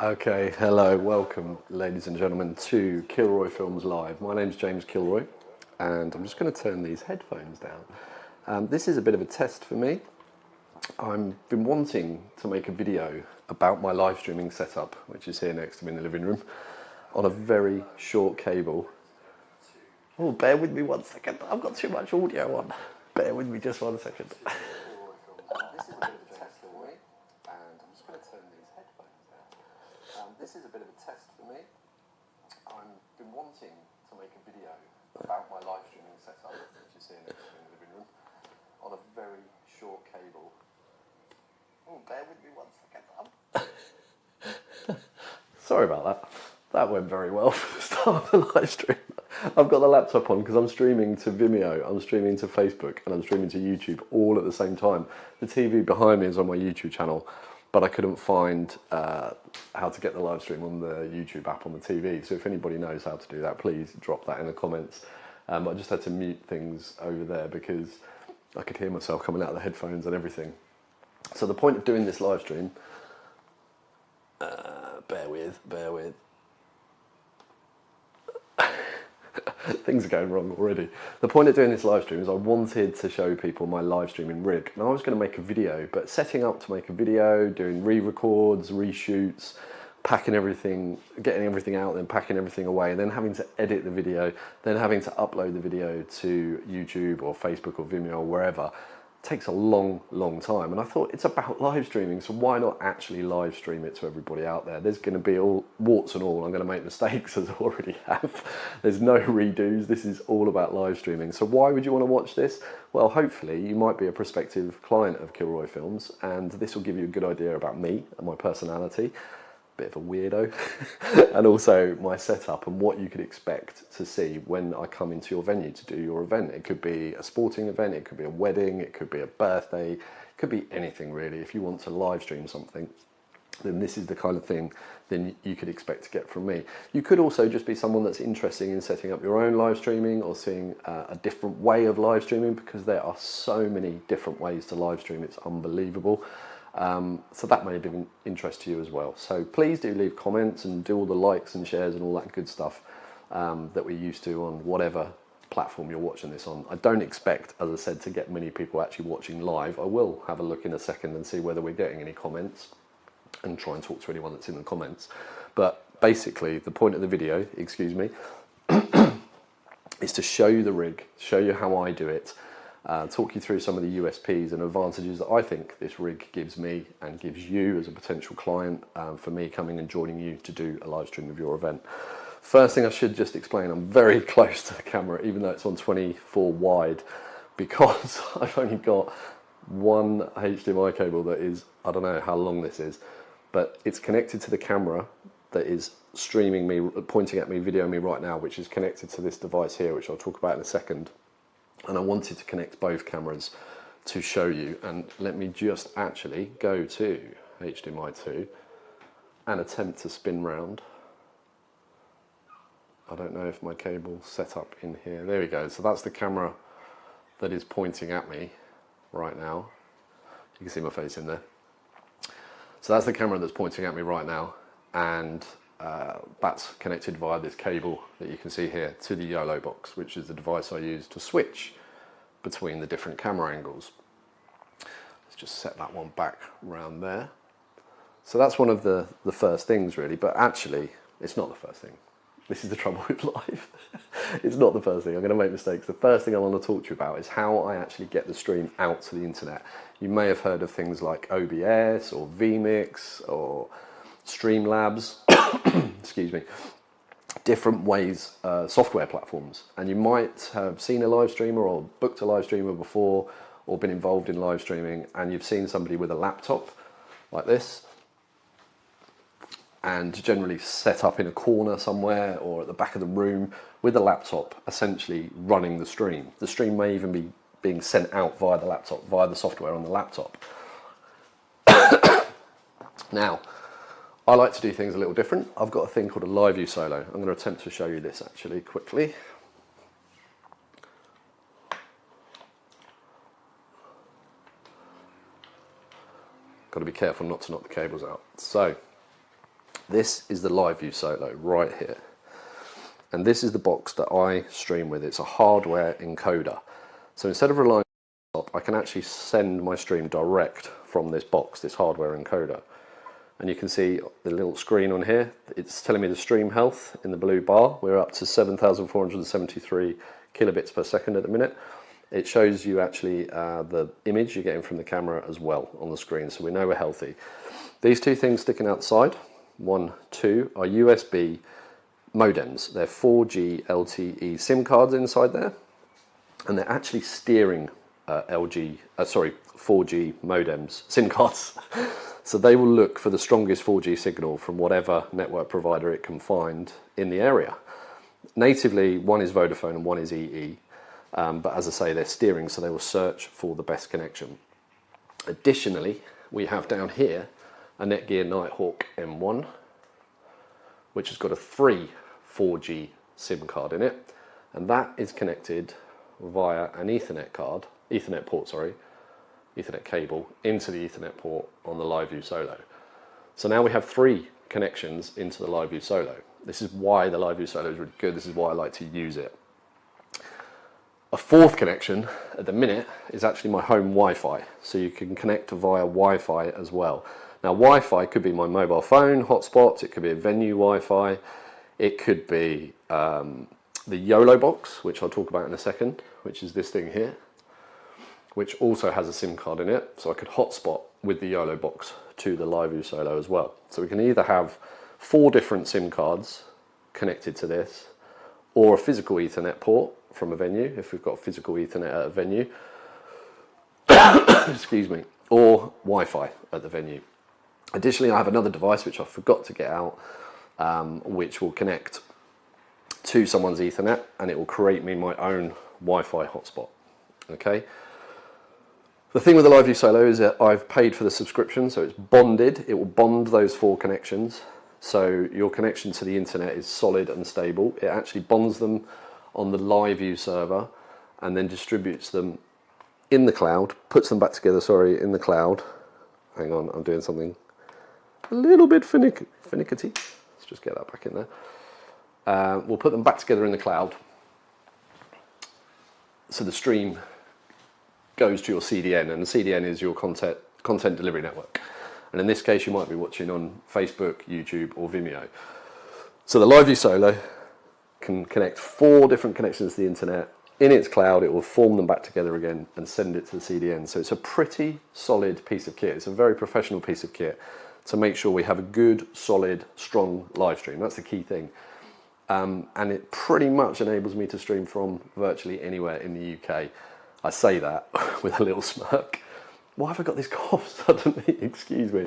Okay, hello, welcome ladies and gentlemen to Kilroy Films Live. My name's James Kilroy and I'm just going to turn these headphones down. This is a bit of a test for me. I've been wanting to make a video about my live streaming setup, which is here next to me in the living room, on a very short cable. Oh, bear with me 1 second, I've got too much audio on. Bear with me just 1 second. This is a bit of a test for me. I've been wanting to make a video about my live streaming setup, which is here next to me in the living room, on a very short cable. Oh, bear with me 1 second. Sorry about that. That went very well for the start of the live stream. I've got the laptop on because I'm streaming to Vimeo, I'm streaming to Facebook, and I'm streaming to YouTube all at the same time. The TV behind me is on my YouTube channel, but I couldn't find how to get the live stream on the YouTube app on the TV. So if anybody knows how to do that, please drop that in the comments. I just had to mute things over there because I could hear myself coming out of the headphones and everything. So the point of doing this live stream, bear with. Things are going wrong already. The point of doing this live stream is I wanted to show people my live streaming rig. Now I was going to make a video, but setting up to make a video, doing re-records, reshoots, packing everything, getting everything out, then packing everything away, then having to edit the video, then having to upload the video to YouTube or Facebook or Vimeo or wherever, takes a long time. And I thought it's about live streaming, so why not actually live stream it to everybody out there? There's going to be all warts and all. I'm going to make mistakes, as I already have. There's no redos. This is all about live streaming. So why would you want to watch this? Well, hopefully you might be a prospective client of Kilroy Films, and this will give you a good idea about me and my personality. Bit of a weirdo, and also my setup and what you could expect to see when I come into your venue to do your event. It could be a sporting event, it could be a wedding, it could be a birthday, it could be anything really. If you want to live stream something, then this is the kind of thing then you could expect to get from me. You could also just be someone that's interested in setting up your own live streaming or seeing a different way of live streaming, because there are so many different ways to live stream, it's unbelievable. So that may be of interest to you as well. So please do leave comments and do all the likes and shares and all that good stuff that we're used to on whatever platform you're watching this on. I don't expect, as I said, to get many people actually watching live. I will have a look in a second and see whether we're getting any comments and try and talk to anyone that's in the comments. But basically the point of the video, excuse me, is to show you the rig, show you how I do it, talk you through some of the USPs and advantages that I think this rig gives me and gives you as a potential client for me coming and joining you to do a live stream of your event. First thing I should just explain, I'm very close to the camera, even though it's on 24 wide, because I've only got one HDMI cable that is, I don't know how long this is, but it's connected to the camera that is streaming me, pointing at me, videoing me right now, which is connected to this device here, which I'll talk about in a second. And I wanted to connect both cameras to show you, and let me just actually go to HDMI 2 and attempt to spin round. I don't know if my cable's set up in here. There we go. So that's the camera that is pointing at me right now. You can see my face in there. So that's the camera that's pointing at me right now, and that's connected via this cable that you can see here to the Yolobox, which is the device I use to switch between the different camera angles. Let's just set that one back round there. So that's one of the first things really, but actually it's not the first thing. This is the trouble with live. It's not the first thing. I'm going to make mistakes. The first thing I want to talk to you about is how I actually get the stream out to the internet. You may have heard of things like OBS or vMix or Streamlabs, excuse me, different ways, software platforms, and you might have seen a live streamer or booked a live streamer before or been involved in live streaming, and you've seen somebody with a laptop like this and generally set up in a corner somewhere or at the back of the room with a laptop essentially running the stream. The stream may even be being sent out via the laptop, via the software on the laptop. Now, I like to do things a little different. I've got a thing called a LiveU Solo. I'm going to attempt to show you this actually quickly. Got to be careful not to knock the cables out. So This is the LiveU Solo right here. And this is the box that I stream with. It's a hardware encoder. So instead of relying on laptop, I can actually send my stream direct from this box, this hardware encoder. And you can see the little screen on here. It's telling me the stream health in the blue bar. We're up to 7,473 kilobits per second at the minute. It shows you actually the image you're getting from the camera as well on the screen, so we know we're healthy. These two things sticking outside, 1, 2, are USB modems. They're 4G LTE SIM cards inside there, and they're actually steering 4G modems, SIM cards. So they will look for the strongest 4G signal from whatever network provider it can find in the area. Natively, one is Vodafone and one is EE, but as I say, they're steering, so they will search for the best connection. Additionally, we have down here a Netgear Nighthawk M1, which has got a free 4G SIM card in it, and that is connected via an Ethernet cable into the Ethernet port on the LiveU Solo. So now we have 3 connections into the LiveU Solo. This is why the LiveU Solo is really good. This is why I like to use it. A 4th connection at the minute is actually my home Wi-Fi, so you can connect via Wi-Fi as well. Now Wi-Fi could be my mobile phone hotspot, it could be a venue Wi-Fi, it could be the Yolobox, which I'll talk about in a second, which is this thing here, which also has a SIM card in it, so I could hotspot with the Yolobox to the LiveU Solo as well. So we can either have 4 different SIM cards connected to this, or a physical Ethernet port from a venue, if we've got physical Ethernet at a venue, excuse me, or Wi-Fi at the venue. Additionally, I have another device which I forgot to get out, which will connect to someone's Ethernet, and it will create me my own Wi-Fi hotspot. Okay. The thing with the LiveU Solo is that I've paid for the subscription, so it's bonded. It will bond those 4 connections, so your connection to the internet is solid and stable. It actually bonds them on the LiveU server and then distributes them in the cloud, puts them back together, in the cloud. Hang on, I'm doing something a little bit finicky. Let's just get that back in there. We'll put them back together in the cloud. So the stream goes to your CDN, and the CDN is your content delivery network. And in this case, you might be watching on Facebook, YouTube, or Vimeo. So the LiveU Solo can connect 4 different connections to the internet. In its cloud, it will form them back together again and send it to the CDN. So it's a pretty solid piece of kit. It's a very professional piece of kit to make sure we have a good, solid, strong live stream. That's the key thing. And it pretty much enables me to stream from virtually anywhere in the UK. I say that with a little smirk. Why have I got this cough suddenly? Excuse me.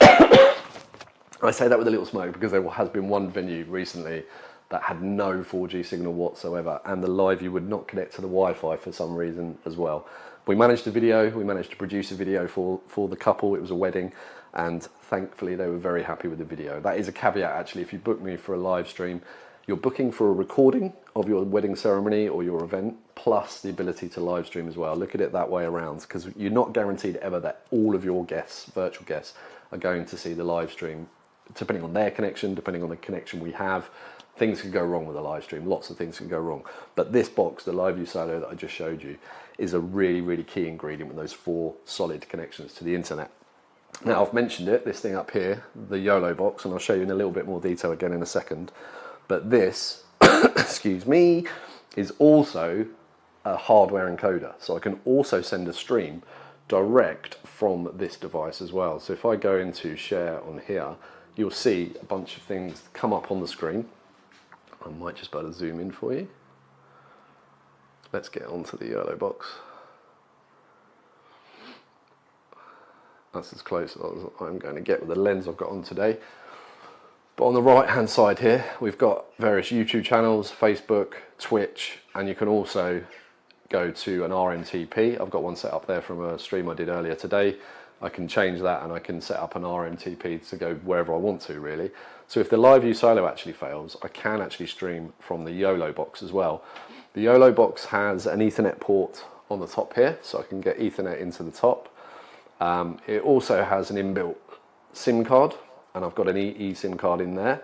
I say that with a little smirk because there has been one venue recently that had no 4G signal whatsoever, and the LiveU would not connect to the Wi-Fi for some reason as well. We managed to produce a video for the couple. It was a wedding, and thankfully they were very happy with the video. That is a caveat actually. If you book me for a live stream, you're booking for a recording of your wedding ceremony or your event, plus the ability to live stream as well. Look at it that way around, because you're not guaranteed ever that all of your guests, virtual guests, are going to see the live stream, depending on their connection, depending on the connection we have. Things can go wrong with a live stream, lots of things can go wrong. But this box, the LiveU Solo that I just showed you, is a really, really key ingredient with those 4 solid connections to the internet. Now I've mentioned it, this thing up here, the Yolobox, and I'll show you in a little bit more detail again in a second. But this, excuse me, is also a hardware encoder. So I can also send a stream direct from this device as well. So if I go into share on here, you'll see a bunch of things come up on the screen. I might just be able to zoom in for you. Let's get onto the Yolobox. That's as close as I'm going to get with the lens I've got on today. But on the right hand side here, we've got various YouTube channels, Facebook, Twitch, and you can also go to an RMTP. I've got one set up there from a stream I did earlier today. I can change that and I can set up an RMTP to go wherever I want to, really. So if the LiveU Solo actually fails, I can actually stream from the Yolobox as well. The Yolobox has an Ethernet port on the top here, so I can get Ethernet into the top. It also has an inbuilt SIM card, and I've got an eSIM card in there,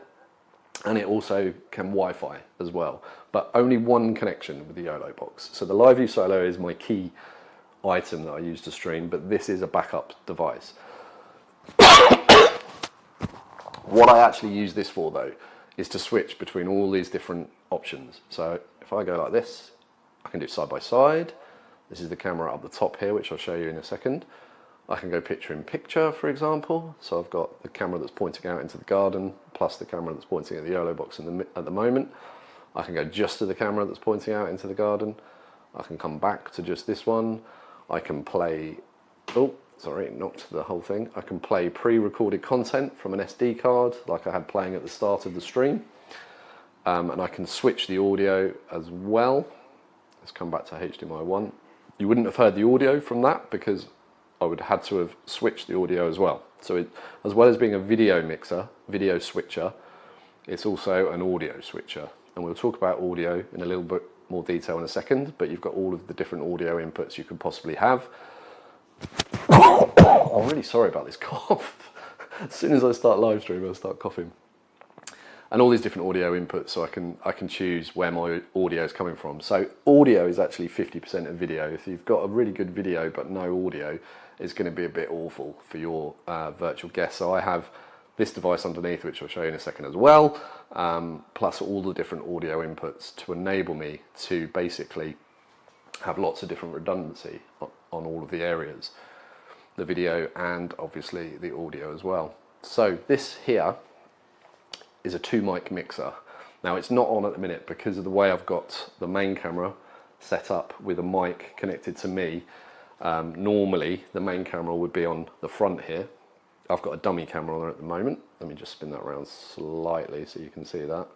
and it also can Wi-Fi as well, but only one connection with the Yolobox. So the LiveU Solo is my key item that I use to stream, but this is a backup device. What I actually use this for though is to switch between all these different options. So if I go like this, I can do side by side. This is the camera up the top here, which I'll show you in a second. I can go picture in picture, for example. So I've got the camera that's pointing out into the garden, plus the camera that's pointing at the Yolobox at the moment. I can go just to the camera that's pointing out into the garden. I can come back to just this one. I can play, oh, sorry, knocked the whole thing. I can play pre-recorded content from an SD card, like I had playing at the start of the stream. And I can switch the audio as well. Let's come back to HDMI 1. You wouldn't have heard the audio from that because I would have had to have switched the audio as well. So it, as well as being a video mixer, video switcher, it's also an audio switcher. And we'll talk about audio in a little bit more detail in a second, but you've got all of the different audio inputs you could possibly have. I'm really sorry about this cough. As soon as I start live streaming, I start coughing. And all these different audio inputs, so I can choose where my audio is coming from. So audio is actually 50% of video. If you've got a really good video but no audio, it's going to be a bit awful for your virtual guest. So I have this device underneath, which I'll show you in a second as well, plus all the different audio inputs to enable me to basically have lots of different redundancy on all of the areas, the video and obviously the audio as well. So this here is a 2-mic mixer. Now it's not on at the minute because of the way I've got the main camera set up with a mic connected to me. Normally the main camera would be on the front here. I've got a dummy camera on there at the moment. Let me just spin that around slightly so you can see that.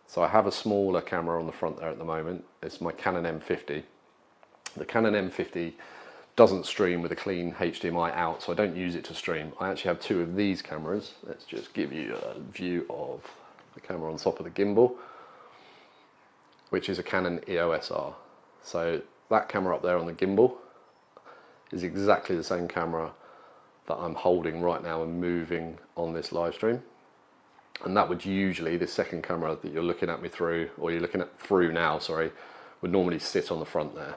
So I have a smaller camera on the front there at the moment. It's my Canon M50. The Canon M50 doesn't stream with a clean HDMI out, so I don't use it to stream. I actually have 2 of these cameras. Let's just give you a view of the camera on top of the gimbal, which is a Canon EOS R. So that camera up there on the gimbal is exactly the same camera that I'm holding right now and moving on this live stream. And that would usually, the second camera that you're looking at me through, or you're looking at through now, sorry, would normally sit on the front there.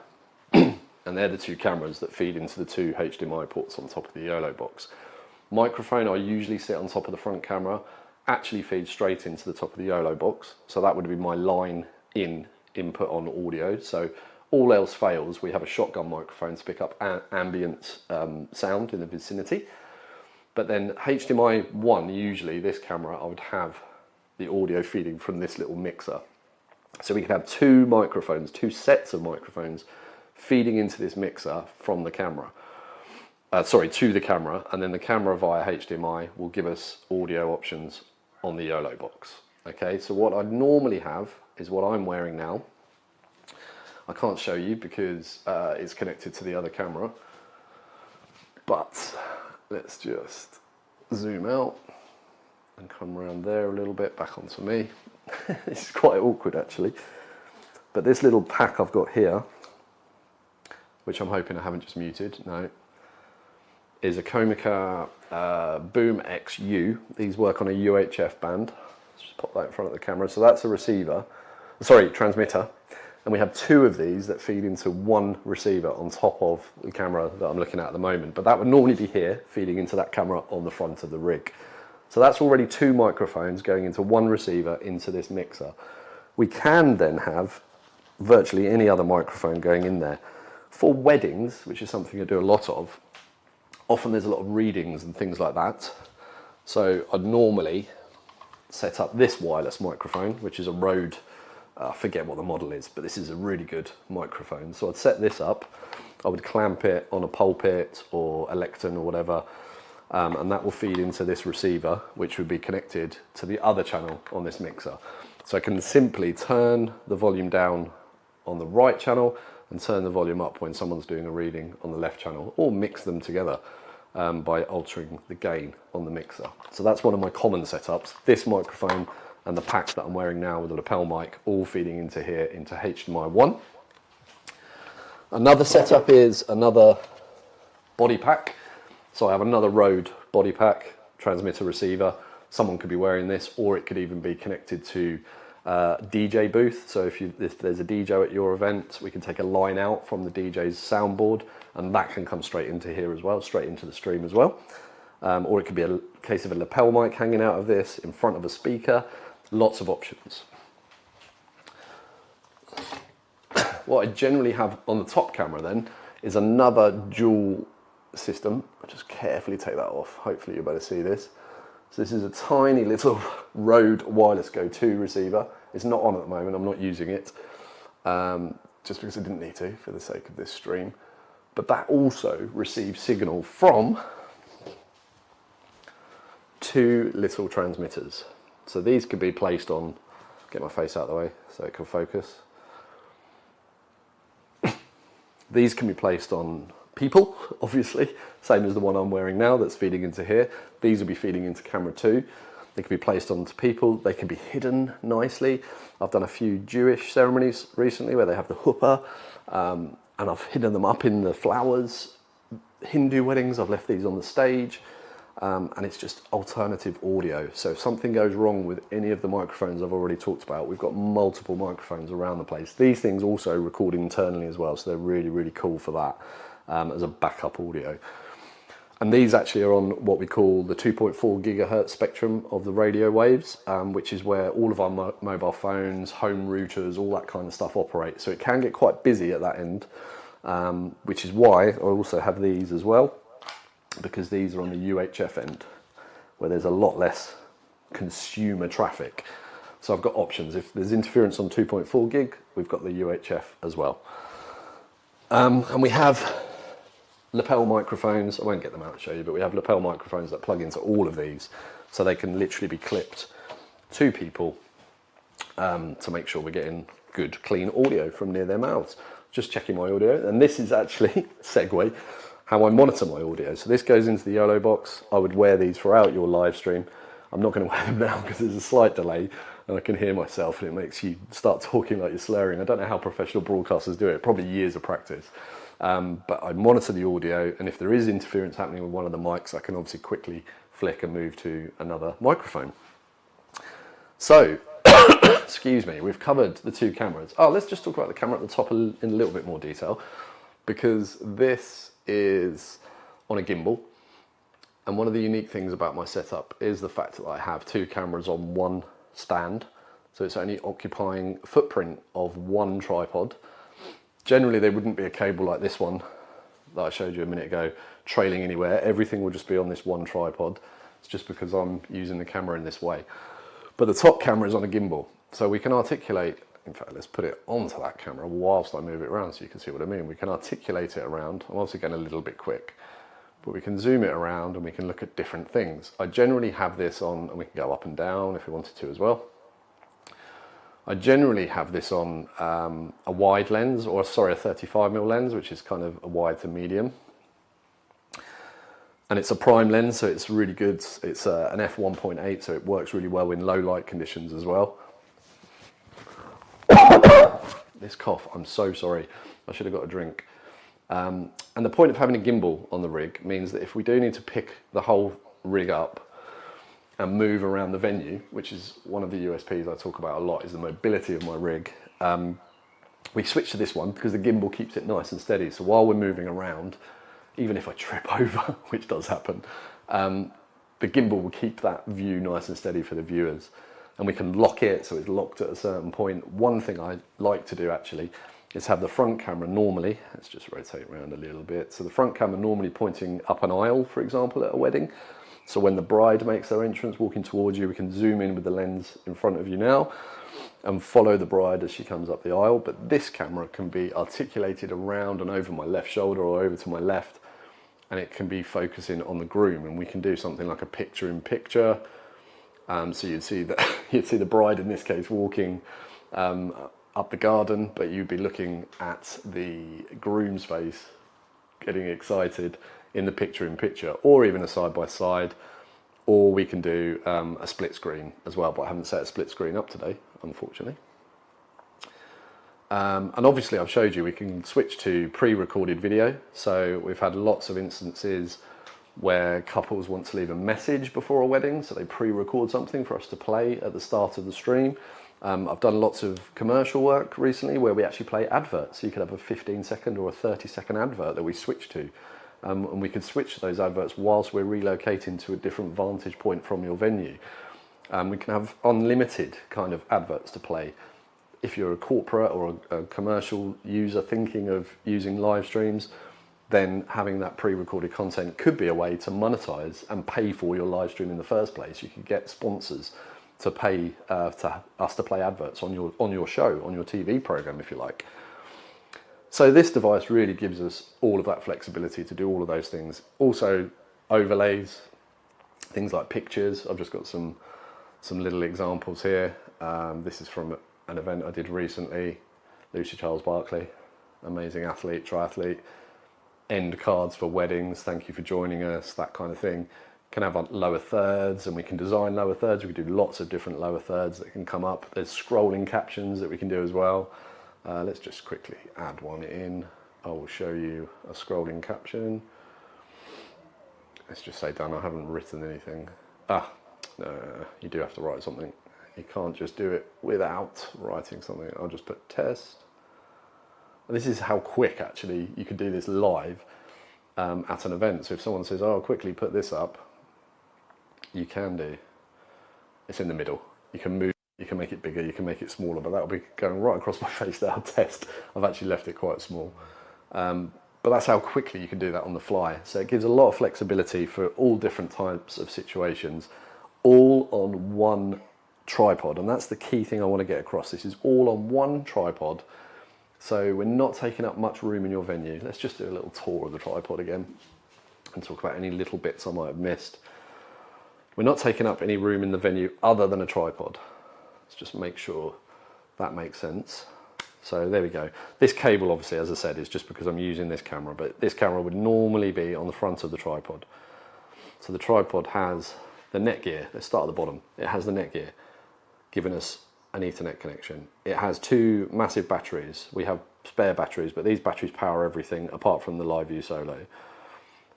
And they're the 2 cameras that feed into the 2 HDMI ports on top of the Yolobox. Microphone, I usually sit on top of the front camera, actually feeds straight into the top of the Yolobox. So that would be my line in input on audio. So all else fails, we have a shotgun microphone to pick up ambient sound in the vicinity. But then HDMI 1, usually this camera, I would have the audio feeding from this little mixer. So we could have 2 microphones, 2 sets of microphones feeding into this mixer from the camera. To the camera, and then the camera via HDMI will give us audio options on the Yolobox. Okay, so what I'd normally have is what I'm wearing now. I can't show you because it's connected to the other camera, but let's just zoom out and come around there a little bit, back onto me. It's quite awkward actually, but this little pack I've got here, which I'm hoping I haven't just muted, no, is a Komica Boom XU. These work on a UHF band. Let's just pop that in front of the camera. So that's a receiver, sorry, transmitter. And we have 2 of these that feed into 1 receiver on top of the camera that I'm looking at the moment. But that would normally be here, feeding into that camera on the front of the rig. So that's already 2 microphones going into 1 receiver into this mixer. We can then have virtually any other microphone going in there. For weddings, which is something I do a lot of, often there's a lot of readings and things like that. So I'd normally set up this wireless microphone, which is a Rode, I forget what the model is, but this is a really good microphone. So I'd set this up, I would clamp it on a pulpit or a lectern or whatever, and that will feed into this receiver, which would be connected to the other channel on this mixer. So I can simply turn the volume down on the right channel and turn the volume up when someone's doing a reading on the left channel, or mix them together by altering the gain on the mixer. So that's one of my common setups. This microphone and the pack that I'm wearing now with a lapel mic, all feeding into here, into HDMI 1. Another setup is another body pack. So I have another Rode body pack, transmitter receiver. Someone could be wearing this, or it could even be connected to DJ booth. So if there's a DJ at your event, we can take a line out from the DJ's soundboard, and that can come straight into here as well, straight into the stream as well. Or it could be a case of a lapel mic hanging out of this in front of a speaker. Lots of options. What I generally have on the top camera then is another dual system. I'll just carefully take that off. Hopefully you'll be able to see this. So this is a tiny little Rode Wireless Go 2 receiver. It's not on at the moment, I'm not using it, just because I didn't need to for the sake of this stream. But that also receives signal from 2 little transmitters. So these could be placed on, get my face out of the way so it can focus. These can be placed on people, obviously, same as the one I'm wearing now that's feeding into here. These will be feeding into camera 2. They can be placed onto people. They can be hidden nicely. I've done a few Jewish ceremonies recently where they have the huppah, and I've hidden them up in the flowers. Hindu weddings, I've left these on the stage, and it's just alternative audio. So if something goes wrong with any of the microphones I've already talked about, we've got multiple microphones around the place. These things also record internally as well, so they're really, really cool for that. As a backup audio. And these actually are on what we call the 2.4 gigahertz spectrum of the radio waves, which is where all of our mobile phones, home routers, all that kind of stuff operate. So it can get quite busy at that end, which is why I also have these as well, because these are on the UHF end, where there's a lot less consumer traffic. So I've got options. If there's interference on 2.4 gig, we've got the UHF as well. And we have lapel microphones. I won't get them out to show you, but we have lapel microphones that plug into all of these, so they can literally be clipped to people to make sure we're getting good, clean audio from near their mouths. Just checking my audio, and this is actually, segue, how I monitor my audio. So this goes into the Yolobox. I would wear these throughout your live stream. I'm not going to wear them now because there's a slight delay and I can hear myself, and it makes you start talking like you're slurring. I don't know how professional broadcasters do it, probably years of practice. But I monitor the audio, and if there is interference happening with one of the mics, I can obviously quickly flick and move to another microphone. So, excuse me, we've covered the 2 cameras. Oh, let's just talk about the camera at the top in a little bit more detail, because this is on a gimbal. And one of the unique things about my setup is the fact that I have 2 cameras on one stand. So it's only occupying a footprint of 1 tripod. Generally, there wouldn't be a cable like this one that I showed you a minute ago trailing anywhere. Everything will just be on this 1 tripod. It's just because I'm using the camera in this way. But the top camera is on a gimbal, so we can articulate. In fact, let's put it onto that camera whilst I move it around so you can see what I mean. We can articulate it around. I'm obviously going a little bit quick, but we can zoom it around and we can look at different things. I generally have this on, and we can go up and down if we wanted to as well. I generally have this on a wide lens, or sorry, a 35mm lens, which is kind of a wide to medium. And it's a prime lens, so it's really good. It's an f1.8, so it works really well in low light conditions as well. This cough, I'm so sorry. I should have got a drink. And the point of having a gimbal on the rig means that if we do need to pick the whole rig up and move around the venue, which is one of the USPs I talk about a lot, is the mobility of my rig. We switch to this one because the gimbal keeps it nice and steady. So while we're moving around, even if I trip over, which does happen, the gimbal will keep that view nice and steady for the viewers. And we can lock it so it's locked at a certain point. One thing I like to do actually is have the front camera normally, let's just rotate around a little bit. So the front camera normally pointing up an aisle, for example, at a wedding. So when the bride makes her entrance walking towards you, we can zoom in with the lens in front of you now and follow the bride as she comes up the aisle. But this camera can be articulated around and over my left shoulder or over to my left, and it can be focusing on the groom, and we can do something like a picture in picture. So you'd see the bride in this case walking up the garden, but you'd be looking at the groom's face getting excited in the picture in picture, or even a side by side, or we can do a split screen as well, but I haven't set a split screen up today, unfortunately. And obviously I've showed you we can switch to pre-recorded video, so we've had lots of instances where couples want to leave a message before a wedding, so they pre-record something for us to play at the start of the stream. I've done lots of commercial work recently where we actually play adverts. So you could have a 15-second or a 30-second advert that we switch to. And we could switch those adverts whilst we're relocating to a different vantage point from your venue. We can have unlimited kind of adverts to play. If you're a corporate or a commercial user thinking of using live streams, then having that pre-recorded content could be a way to monetize and pay for your live stream in the first place. You could get sponsors to pay to us to play adverts on your show, on your TV program, if you like. So this device really gives us all of that flexibility to do all of those things. Also overlays, things like pictures. I've just got some little examples here. This is from an event I did recently. Lucy Charles Barkley, amazing athlete, triathlete. End cards for weddings, thank you for joining us, that kind of thing. Can have lower thirds, and we can design lower thirds. We can do lots of different lower thirds that can come up. There's scrolling captions that we can do as well. Let's just quickly add one in. I will show you a scrolling caption. Let's just say done. I haven't written anything. You do have to write something. You can't just do it without writing something. I'll just put test. And this is how quick actually you could do this live at an event. So if someone says, "Oh, quickly put this up," you can do. It's in the middle. You can move. You can make it bigger, you can make it smaller, but that'll be going right across my face there. I'll test. I've actually left it quite small. But that's how quickly you can do that on the fly. So it gives a lot of flexibility for all different types of situations, all on one tripod. And that's the key thing I want to get across. This is all on one tripod. So we're not taking up much room in your venue. Let's just do a little tour of the tripod again and talk about any little bits I might have missed. We're not taking up any room in the venue other than a tripod. Let's just make sure that makes sense. So there we go. This cable, obviously, as I said, is just because I'm using this camera, but this camera would normally be on the front of the tripod. So the tripod has the netgear. Let's start at the bottom. It has the netgear, giving us an Ethernet connection. It has two massive batteries. We have spare batteries, but these batteries power everything apart from the LiveU Solo.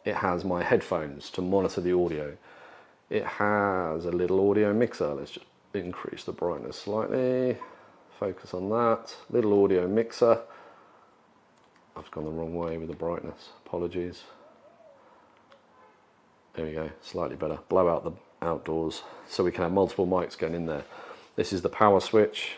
It has my headphones to monitor the audio. It has a little audio mixer. Let's just increase the brightness slightly, focus on that. Little audio mixer. I've gone the wrong way with the brightness, apologies. There we go, slightly better. Blow out the outdoors so we can have multiple mics going in there. This is the power switch.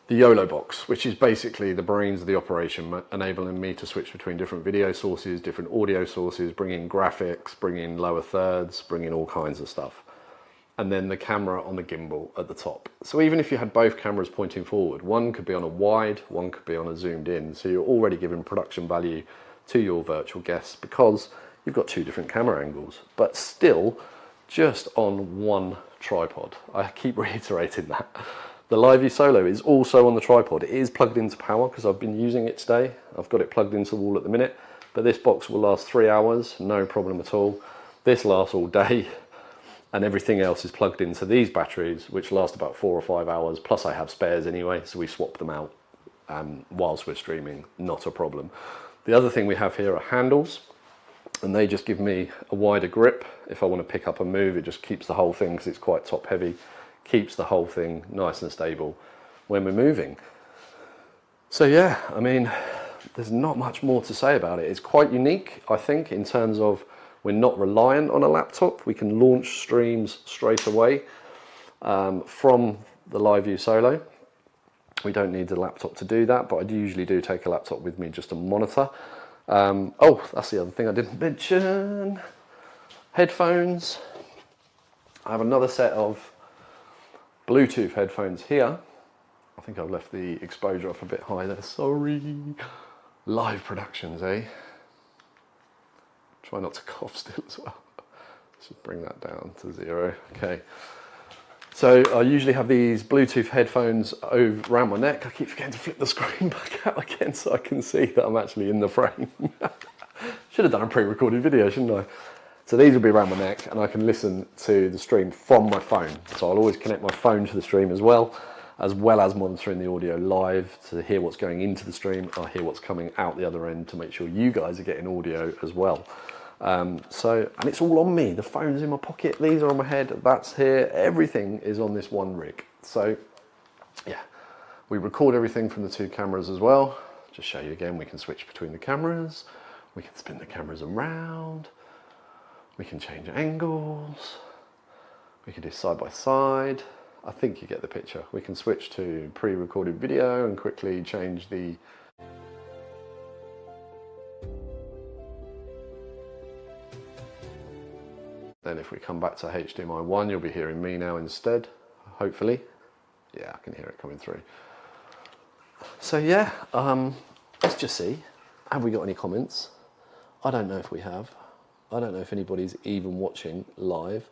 The Yolobox, which is basically the brains of the operation, enabling me to switch between different video sources, different audio sources, bring in graphics, bring in lower thirds, bring in all kinds of stuff. And then the camera on the gimbal at the top. So even if you had both cameras pointing forward, one could be on a wide, one could be on a zoomed in. So you're already giving production value to your virtual guests because you've got two different camera angles, but still just on one tripod. I keep reiterating that. The LiveU Solo is also on the tripod. It is plugged into power because I've been using it today. I've got it plugged into the wall at the minute, but this box will last 3 hours, no problem at all. This lasts all day. And everything else is plugged into these batteries, which last about 4 or 5 hours, plus I have spares anyway, so we swap them out whilst we're streaming, not a problem. The other thing we have here are handles, and they just give me a wider grip. If I want to pick up and move, it just keeps the whole thing, because it's quite top heavy, keeps the whole thing nice and stable when we're moving. So yeah, I mean, there's not much more to say about it. It's quite unique, I think, in terms of we're not reliant on a laptop. We can launch streams straight away from the LiveU Solo. We don't need a laptop to do that, but I usually do take a laptop with me just to monitor. Oh, that's the other thing I didn't mention. Headphones. I have another set of Bluetooth headphones here. I think I've left the exposure up a bit high there, sorry. Live productions, eh? Try not to cough still as well. Let's just bring that down to 0. Okay. So I usually have these Bluetooth headphones around my neck. I keep forgetting to flip the screen back out again so I can see that I'm actually in the frame. Should have done a pre-recorded video, shouldn't I? So these will be around my neck and I can listen to the stream from my phone. So I'll always connect my phone to the stream as well as monitoring the audio live to hear what's going into the stream. I'll hear what's coming out the other end to make sure you guys are getting audio as well. And it's all on me. The phone's in my pocket, these are on my head, that's here, everything is on this one rig. So yeah, we record everything from the 2 cameras as well. Just show you again, we can switch between the cameras, we can spin the cameras around, we can change angles, we can do side by side. I think you get the picture. We can switch to pre-recorded video and quickly change the Then if we come back to HDMI 1, you'll be hearing me now instead, hopefully. Yeah, I can hear it coming through. So yeah, let's just see. Have we got any comments? I don't know if we have. I don't know if anybody's even watching live.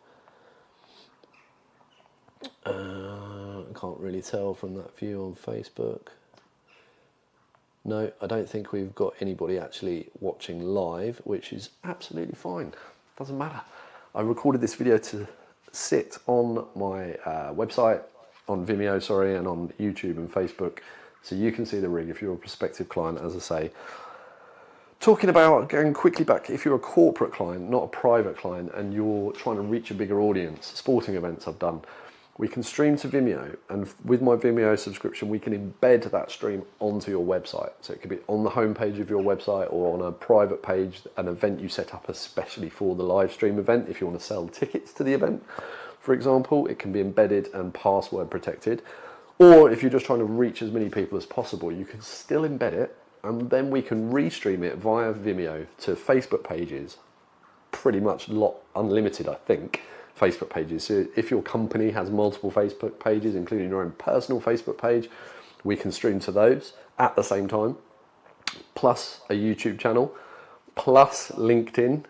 I can't really tell from that view on Facebook. No, I don't think we've got anybody actually watching live, which is absolutely fine. Doesn't matter. I recorded this video to sit on my website, on Vimeo, sorry, and on YouTube and Facebook, so you can see the rig if you're a prospective client, as I say. Talking about, going quickly back, if you're a corporate client, not a private client, and you're trying to reach a bigger audience, sporting events I've done, we can stream to Vimeo, and with my Vimeo subscription we can embed that stream onto your website. So it could be on the homepage of your website or on a private page, an event you set up especially for the live stream event. If you want to sell tickets to the event, for example, it can be embedded and password protected. Or if you're just trying to reach as many people as possible, you can still embed it, and then we can restream it via Vimeo to Facebook pages, pretty much unlimited, I think. Facebook pages. So if your company has multiple Facebook pages, including your own personal Facebook page, we can stream to those at the same time, plus a YouTube channel, plus LinkedIn.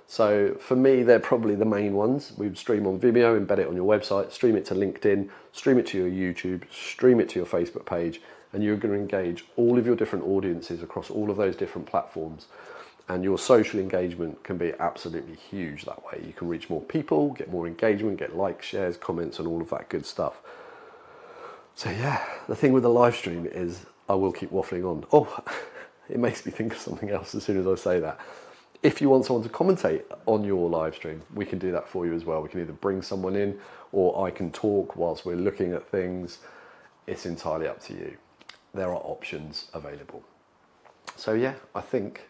So for me, they're probably the main ones. We would stream on Vimeo, embed it on your website, stream it to LinkedIn, stream it to your YouTube, stream it to your Facebook page, and you're going to engage all of your different audiences across all of those different platforms. And your social engagement can be absolutely huge that way. You can reach more people, get more engagement, get likes, shares, comments, and all of that good stuff. So yeah, the thing with the live stream is I will keep waffling on. Oh, it makes me think of something else as soon as I say that. If you want someone to commentate on your live stream, we can do that for you as well. We can either bring someone in, or I can talk whilst we're looking at things. It's entirely up to you. There are options available. So yeah, I think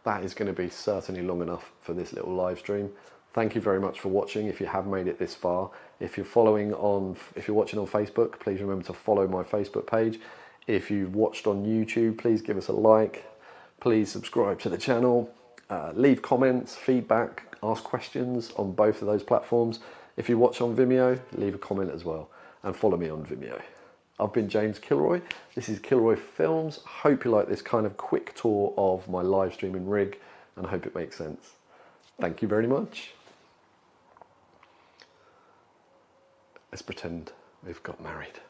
that is going to be certainly long enough for this little live stream. Thank you very much for watching. If you have made it this far, if you're watching on Facebook, please remember to follow my Facebook page. If you've watched on YouTube, please give us a like. Please subscribe to the channel. Leave comments, feedback, ask questions on both of those platforms. If you watch on Vimeo, leave a comment as well, and follow me on Vimeo. I've been James Kilroy. This is Kilroy Films. Hope you like this kind of quick tour of my live streaming rig, and I hope it makes sense. Thank you very much. Let's pretend we've got married.